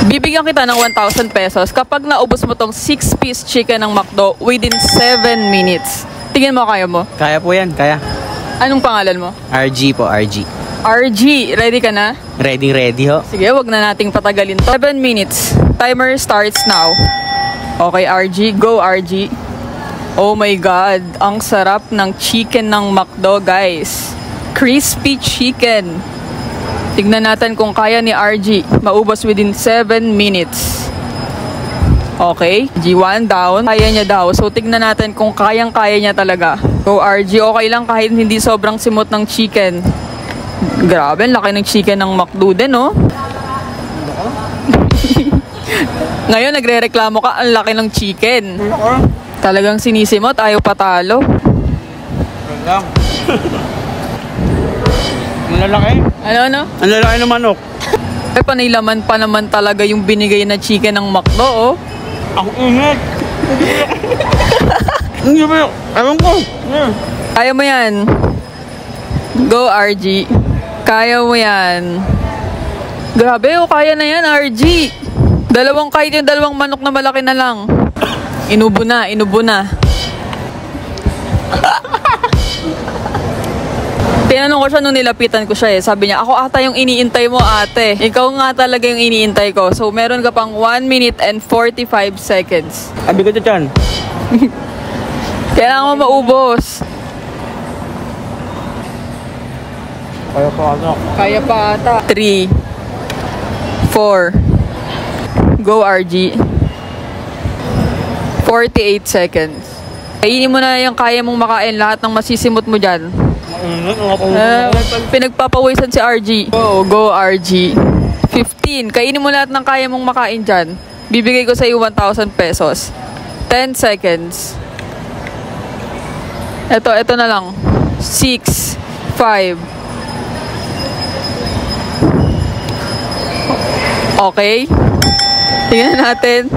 Bibigyan kita ng 1,000 pesos kapag naubos mo tong 6-piece chicken ng McDo within 7 minutes. Tingin mo, kaya mo? Kaya po yan, kaya. Anong pangalan mo? RG po, RG. RG, ready ka na? Ready ho. Sige, wag na nating patagalin to. 7 minutes. Timer starts now. Okay, RG. Go, RG. Oh my God. Ang sarap ng chicken ng McDo, guys. Crispy chicken. Tignan natin kung kaya ni RG maubos within 7 minutes. Okay, G1 down. Kaya niya daw. So, tignan natin kung kayang-kaya niya talaga. Go, RG. Okay lang kahit hindi sobrang simot ng chicken. Grabe, laki ng chicken ng McDo din, no? Ngayon, nagre-reklamo ka, ang laki ng chicken. Talagang sinisimot, ayaw patalo. Ang lalaki. Ano? Ang lalaki ng manok. Eh, panilaman pa naman talaga yung binigay na chicken ng McDo, oh. Ang init. Hindi ba? Ewan ko. Kaya mo yan. Go, RG. Kaya mo yan. Grabe, oh, kaya na yan, RG. Kahit yung dalawang manok na malaki na lang. Inubo na. Tinanong ko siya nung nilapitan ko siya eh. Sabi niya, ako ata yung iniintay mo, ate. Ikaw nga talaga yung iniintay ko. So, meron ka pang 1 minute and 45 seconds. Sabi ko dyan. Kailangan mo maubos. Kaya pa ata. Kaya pa ata. 3, 4, go, RG. 48 seconds. Kainin mo na yung kaya mong makain. Lahat ng masisimot mo dyan. Pinagpapawisan si RG. Go, RG. 15. Kainin mo lahat ng kaya mong makain dyan. Bibigay ko sa iyo 1,000 pesos. 10 seconds. Ito na lang. 6, 5. Okay. Tingnan natin.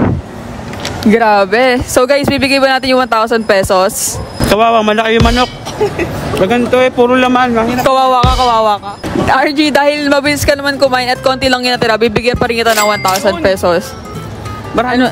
Grabe. So guys, bibigay ba natin yung 1,000 pesos? Kawawa, malaki yung manok. Ganito eh, puro laman. Kawawa ka. RG, dahil mabilis ka naman kumain at konti lang yung natira, bibigyan pa rin kita ng 1,000 pesos. Marami